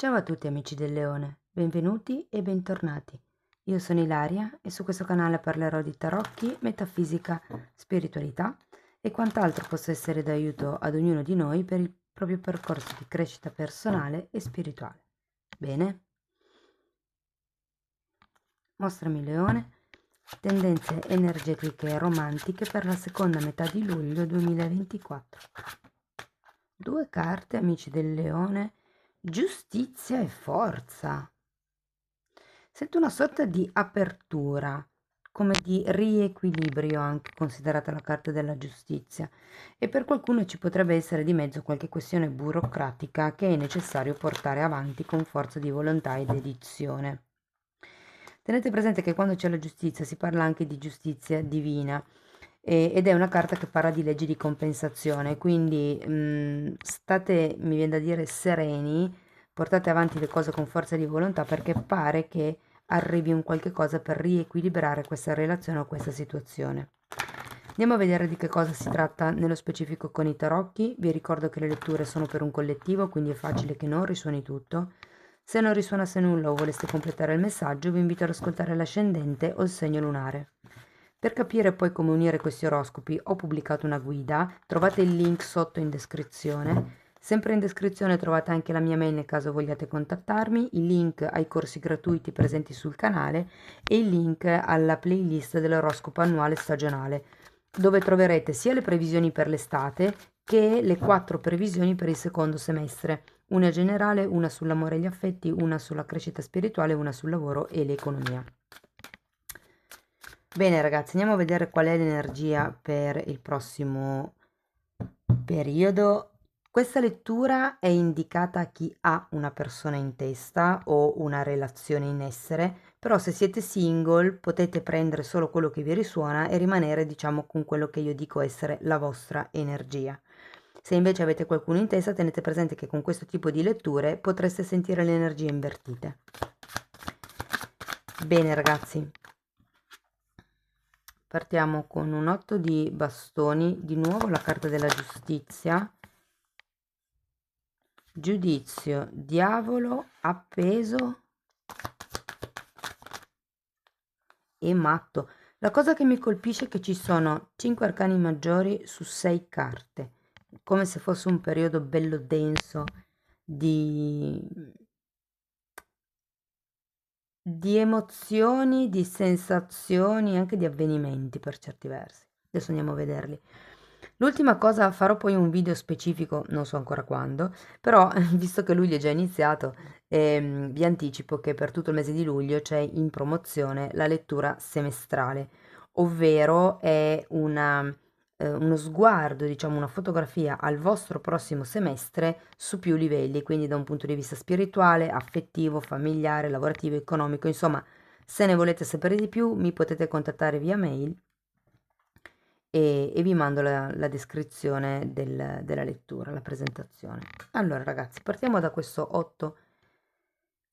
Ciao a tutti amici del Leone, benvenuti e bentornati. Io sono Ilaria e su questo canale parlerò di tarocchi, metafisica, spiritualità e quant'altro possa essere d'aiuto ad ognuno di noi per il proprio percorso di crescita personale e spirituale. Bene? Mostrami Leone, tendenze energetiche e romantiche per la seconda metà di luglio 2024. Due carte, amici del Leone, giustizia e forza. Sento una sorta di apertura, come di riequilibrio anche considerata la carta della giustizia, e per qualcuno ci potrebbe essere di mezzo qualche questione burocratica che è necessario portare avanti con forza di volontà e dedizione. Tenete presente che quando c'è la giustizia si parla anche di giustizia divina ed è una carta che parla di leggi di compensazione, quindi state, mi viene da dire, sereni, portate avanti le cose con forza di volontà perché pare che arrivi un qualche cosa per riequilibrare questa relazione o questa situazione. Andiamo a vedere di che cosa si tratta nello specifico con i tarocchi. Vi ricordo che le letture sono per un collettivo, quindi è facile che non risuoni tutto. Se non risuonasse nulla o voleste completare il messaggio, vi invito ad ascoltare l'ascendente o il segno lunare. Per capire poi come unire questi oroscopi ho pubblicato una guida, trovate il link sotto in descrizione. Sempre in descrizione trovate anche la mia mail nel caso vogliate contattarmi, il link ai corsi gratuiti presenti sul canale e il link alla playlist dell'oroscopo annuale stagionale, dove troverete sia le previsioni per l'estate che le 4 previsioni per il secondo semestre, una generale, una sull'amore e gli affetti, una sulla crescita spirituale, una sul lavoro e l'economia. Bene ragazzi, andiamo a vedere qual è l'energia per il prossimo periodo. Questa lettura è indicata a chi ha una persona in testa o una relazione in essere, però se siete single potete prendere solo quello che vi risuona e rimanere, diciamo, con quello che io dico essere la vostra energia. Se invece avete qualcuno in testa, tenete presente che con questo tipo di letture potreste sentire le energie invertite. Bene ragazzi, partiamo con un 8 di bastoni, di nuovo la carta della giustizia, giudizio, diavolo, appeso e matto. La cosa che mi colpisce è che ci sono 5 arcani maggiori su 6 carte, come se fosse un periodo bello denso di, di emozioni, di sensazioni, anche di avvenimenti per certi versi. Adesso andiamo a vederli. L'ultima cosa, farò poi un video specifico, non so ancora quando, però visto che luglio è già iniziato, vi anticipo che per tutto il mese di luglio c'è in promozione la lettura semestrale, ovvero è uno sguardo, diciamo una fotografia al vostro prossimo semestre su più livelli, quindi da un punto di vista spirituale, affettivo, familiare, lavorativo, economico, insomma, se ne volete sapere di più mi potete contattare via mail e vi mando la descrizione della lettura, la presentazione. Allora ragazzi, partiamo da questo 8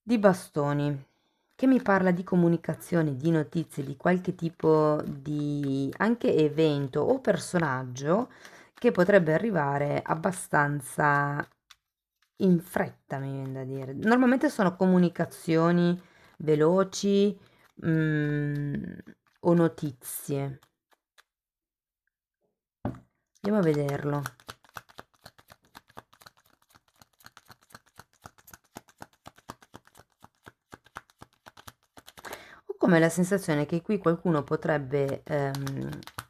di bastoni che mi parla di comunicazione, di notizie, di qualche tipo di anche evento o personaggio che potrebbe arrivare abbastanza in fretta, mi viene da dire. Normalmente sono comunicazioni veloci, o notizie. Andiamo a vederlo. Ho come la sensazione che qui qualcuno potrebbe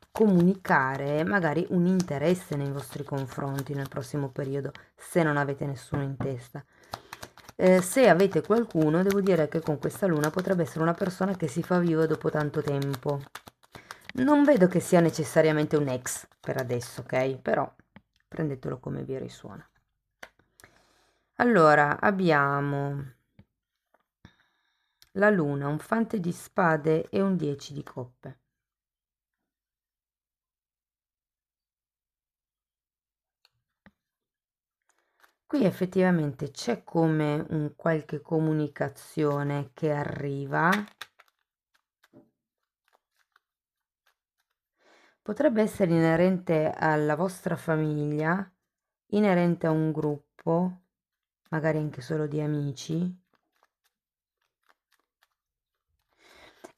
comunicare magari un interesse nei vostri confronti nel prossimo periodo, se non avete nessuno in testa. Se avete qualcuno, devo dire che con questa luna potrebbe essere una persona che si fa viva dopo tanto tempo. Non vedo che sia necessariamente un ex per adesso, ok? Però prendetelo come vi risuona. Allora, abbiamo la luna, un fante di spade e un 10 di coppe. Qui effettivamente c'è come un qualche comunicazione che arriva. Potrebbe essere inerente alla vostra famiglia, inerente a un gruppo, magari anche solo di amici.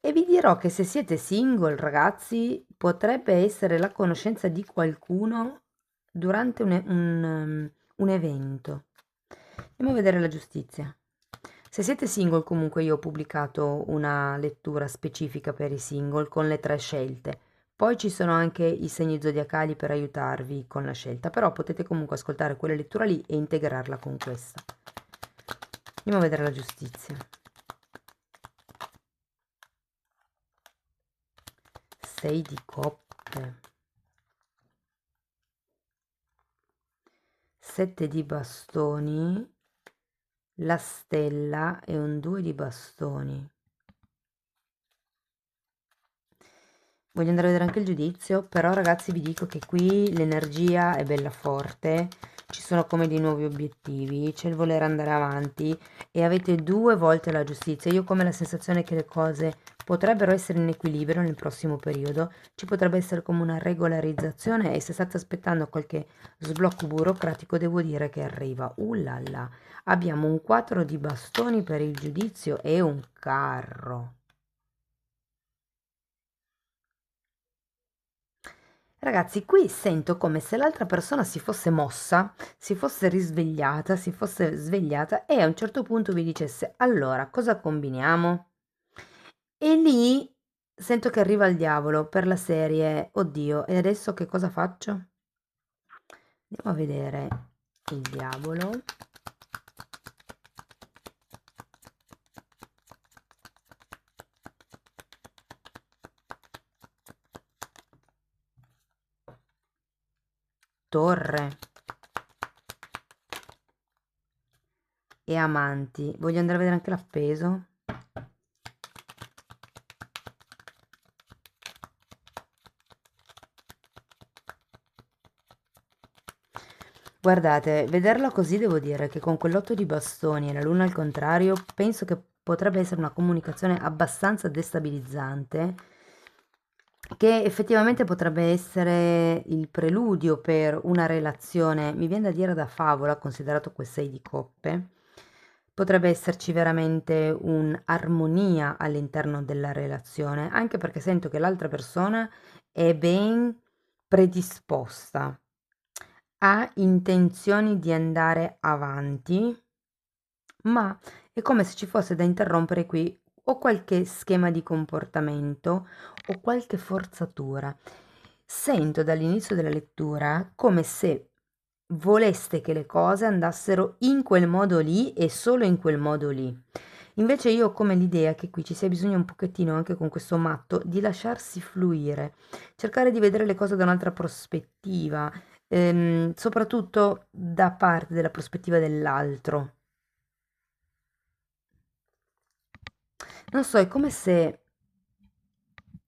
E vi dirò che se siete single, ragazzi, potrebbe essere la conoscenza di qualcuno durante un evento. Andiamo a vedere la giustizia. Se siete single, comunque io ho pubblicato una lettura specifica per i single con le 3 scelte. Poi ci sono anche i segni zodiacali per aiutarvi con la scelta, però potete comunque ascoltare quella lettura lì e integrarla con questa. Andiamo a vedere la giustizia. 6 di coppe, 7 di bastoni, la stella e un 2 di bastoni. Voglio andare a vedere anche il giudizio, però ragazzi vi dico che qui l'energia è bella forte, ci sono come dei nuovi obiettivi, c'è il voler andare avanti e avete 2 volte la giustizia. Io ho come la sensazione che le cose potrebbero essere in equilibrio nel prossimo periodo, ci potrebbe essere come una regolarizzazione e se state aspettando qualche sblocco burocratico devo dire che arriva. Là là, abbiamo un 4 di bastoni per il giudizio e un carro. Ragazzi, qui sento come se l'altra persona si fosse mossa, si fosse risvegliata, si fosse svegliata e a un certo punto vi dicesse: allora, cosa combiniamo? E lì sento che arriva il diavolo per la serie, oddio, e adesso che cosa faccio? Andiamo a vedere il diavolo. Torre e amanti. Voglio andare a vedere anche l'appeso. Guardate, vederla così devo dire che con quell'8 di bastoni e la luna al contrario, penso che potrebbe essere una comunicazione abbastanza destabilizzante, che effettivamente potrebbe essere il preludio per una relazione, mi viene da dire da favola, considerato quel 6 di coppe. Potrebbe esserci veramente un'armonia all'interno della relazione, anche perché sento che l'altra persona è ben predisposta, ha intenzioni di andare avanti, ma è come se ci fosse da interrompere qui o qualche schema di comportamento o qualche forzatura. Sento dall'inizio della lettura come se voleste che le cose andassero in quel modo lì e solo in quel modo lì. Invece io ho come l'idea che qui ci sia bisogno un pochettino, anche con questo matto, di lasciarsi fluire, cercare di vedere le cose da un'altra prospettiva, soprattutto da parte della prospettiva dell'altro. Non so, è come se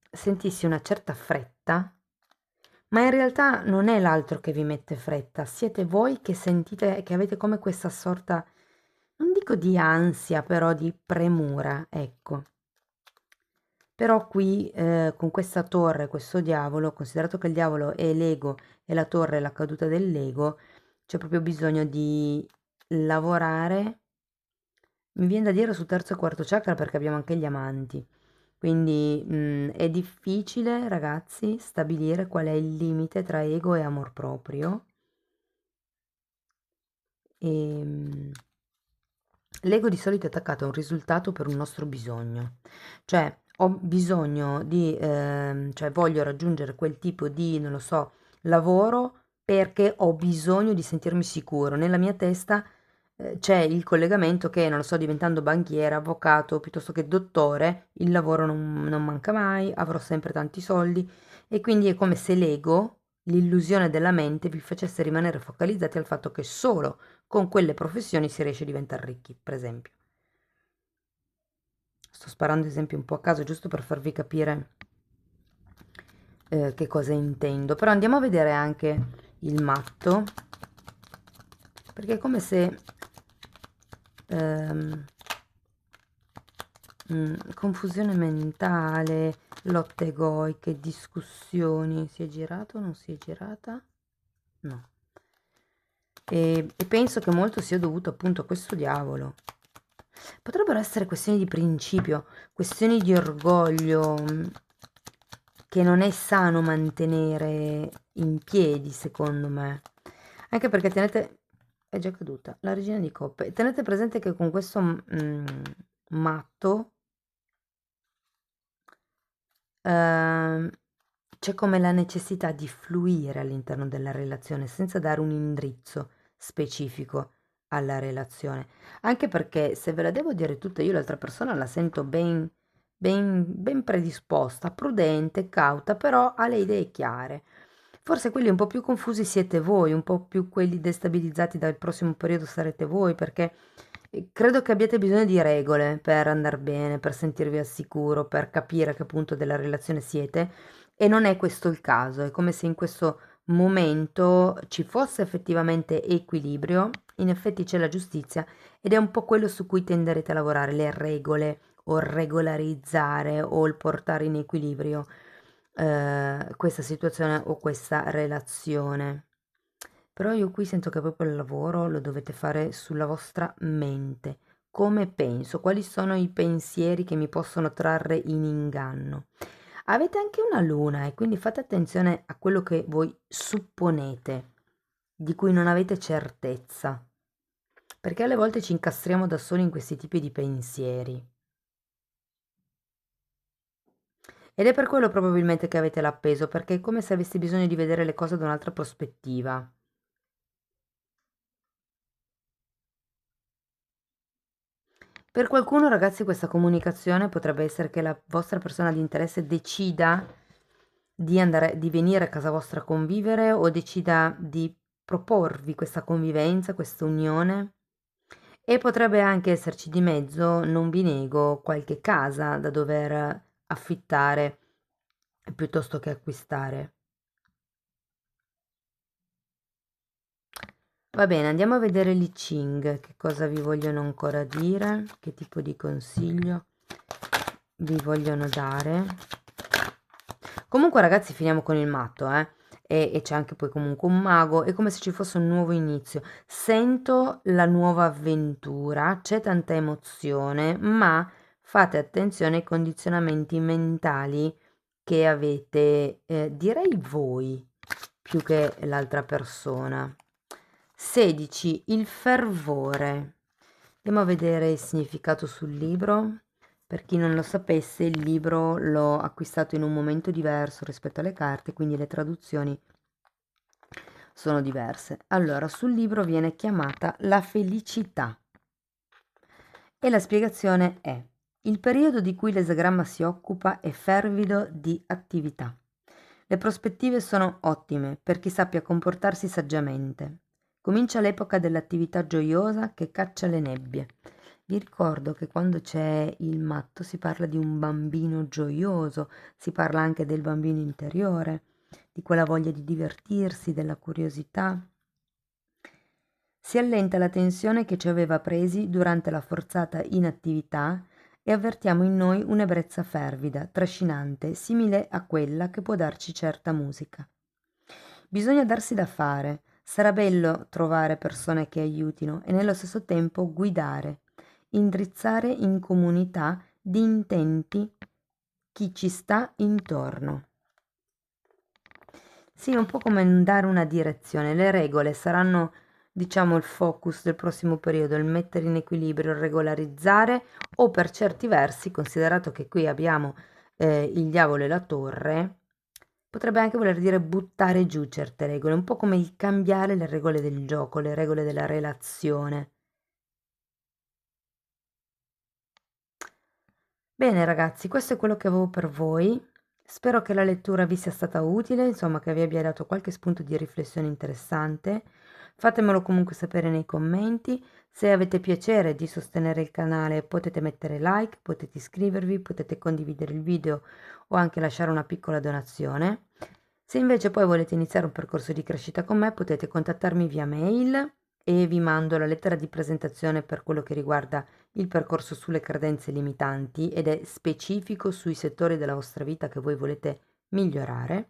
sentissi una certa fretta, ma in realtà non è l'altro che vi mette fretta, siete voi che sentite, che avete come questa sorta, non dico di ansia, però di premura, ecco. Però qui con questa torre, questo diavolo, considerato che il diavolo è l'ego e la torre è la caduta dell'ego, c'è proprio bisogno di lavorare, mi viene da dire sul terzo e quarto chakra perché abbiamo anche gli amanti. Quindi è difficile, ragazzi, stabilire qual è il limite tra ego e amor proprio. E, l'ego di solito è attaccato a un risultato per un nostro bisogno. Cioè, ho bisogno di, cioè voglio raggiungere quel tipo di, non lo so, lavoro perché ho bisogno di sentirmi sicuro. Nella mia testa c'è il collegamento che, non lo so, diventando banchiere, avvocato, piuttosto che dottore, il lavoro non manca mai, avrò sempre tanti soldi e quindi è come se l'ego, l'illusione della mente, vi facesse rimanere focalizzati al fatto che solo con quelle professioni si riesce a diventare ricchi, per esempio. Sto sparando esempi un po' a caso giusto per farvi capire che cosa intendo, però andiamo a vedere anche il matto, perché è come se ehm, confusione mentale, lotte egoiche, discussioni. Si è girato o non si è girata? No. e penso che molto sia dovuto appunto a questo diavolo. Potrebbero essere questioni di principio, questioni di orgoglio che non è sano mantenere in piedi, secondo me. Anche perché tenete, è già caduta, la regina di coppe. Tenete presente che con questo matto ehm, c'è come la necessità di fluire all'interno della relazione senza dare un indirizzo specifico alla relazione. Anche perché, se ve la devo dire tutta, io l'altra persona la sento ben predisposta, prudente, cauta, però ha le idee chiare. Forse quelli un po' più confusi siete voi, un po' più quelli destabilizzati dal prossimo periodo sarete voi, perché credo che abbiate bisogno di regole per andar bene, per sentirvi al sicuro, per capire a che punto della relazione siete, e non è questo il caso. È come se in questo momento ci fosse effettivamente equilibrio, in effetti c'è la giustizia, ed è un po' quello su cui tenderete a lavorare, le regole, o regolarizzare, o il portare in equilibrio questa situazione o questa relazione. Però io qui sento che proprio il lavoro lo dovete fare sulla vostra mente. Come penso? Quali sono i pensieri che mi possono trarre in inganno? Avete anche una luna e quindi fate attenzione a quello che voi supponete, di cui non avete certezza, perché alle volte ci incastriamo da soli in questi tipi di pensieri. Ed è per quello probabilmente che avete l'appeso, perché è come se avessi bisogno di vedere le cose da un'altra prospettiva. Per qualcuno, ragazzi, questa comunicazione potrebbe essere che la vostra persona di interesse decida di andare, di venire a casa vostra a convivere, o decida di proporvi questa convivenza, questa unione. E potrebbe anche esserci di mezzo, non vi nego, qualche casa da dover affittare piuttosto che acquistare. Va bene, andiamo a vedere l'I Ching, che cosa vi vogliono ancora dire, che tipo di consiglio vi vogliono dare. Comunque ragazzi, finiamo con il matto, e c'è anche poi comunque un mago, è come se ci fosse un nuovo inizio. Sento la nuova avventura, c'è tanta emozione, ma fate attenzione ai condizionamenti mentali che avete, direi voi, più che l'altra persona. 16. Il fervore. Andiamo a vedere il significato sul libro. Per chi non lo sapesse, il libro l'ho acquistato in un momento diverso rispetto alle carte, quindi le traduzioni sono diverse. Allora, sul libro viene chiamata la felicità e la spiegazione è: il periodo di cui l'esagramma si occupa è fervido di attività. Le prospettive sono ottime per chi sappia comportarsi saggiamente. Comincia l'epoca dell'attività gioiosa che caccia le nebbie. Vi ricordo che quando c'è il matto si parla di un bambino gioioso, si parla anche del bambino interiore, di quella voglia di divertirsi, della curiosità. Si allenta la tensione che ci aveva presi durante la forzata inattività e avvertiamo in noi un'ebbrezza fervida, trascinante, simile a quella che può darci certa musica. Bisogna darsi da fare, sarà bello trovare persone che aiutino e nello stesso tempo guidare, indrizzare in comunità di intenti chi ci sta intorno. Sì, un po' come dare una direzione. Le regole saranno, diciamo, il focus del prossimo periodo, il mettere in equilibrio, il regolarizzare, o per certi versi, considerato che qui abbiamo il diavolo e la torre, potrebbe anche voler dire buttare giù certe regole, un po' come il cambiare le regole del gioco, le regole della relazione. Bene ragazzi, questo è quello che avevo per voi. Spero che la lettura vi sia stata utile, insomma che vi abbia dato qualche spunto di riflessione interessante. Fatemelo comunque sapere nei commenti. Se avete piacere di sostenere il canale potete mettere like, potete iscrivervi, potete condividere il video o anche lasciare una piccola donazione. Se invece poi volete iniziare un percorso di crescita con me potete contattarmi via mail e vi mando la lettera di presentazione per quello che riguarda il percorso sulle credenze limitanti ed è specifico sui settori della vostra vita che voi volete migliorare.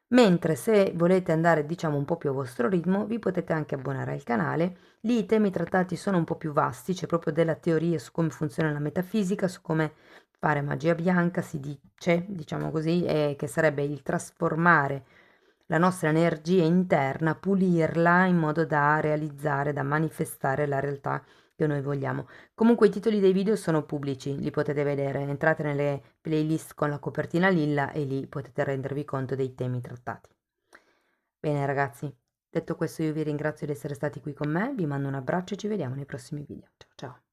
Mentre se volete andare diciamo un po' più a vostro ritmo, vi potete anche abbonare al canale. Lì i temi trattati sono un po' più vasti, c'è proprio della teoria su come funziona la metafisica, su come fare magia bianca, si dice, diciamo così, che sarebbe il trasformare la nostra energia interna, pulirla in modo da realizzare, da manifestare la realtà che noi vogliamo. Comunque i titoli dei video sono pubblici, li potete vedere, entrate nelle playlist con la copertina lilla e lì potete rendervi conto dei temi trattati. Bene ragazzi, detto questo io vi ringrazio di essere stati qui con me, vi mando un abbraccio e ci vediamo nei prossimi video. Ciao ciao!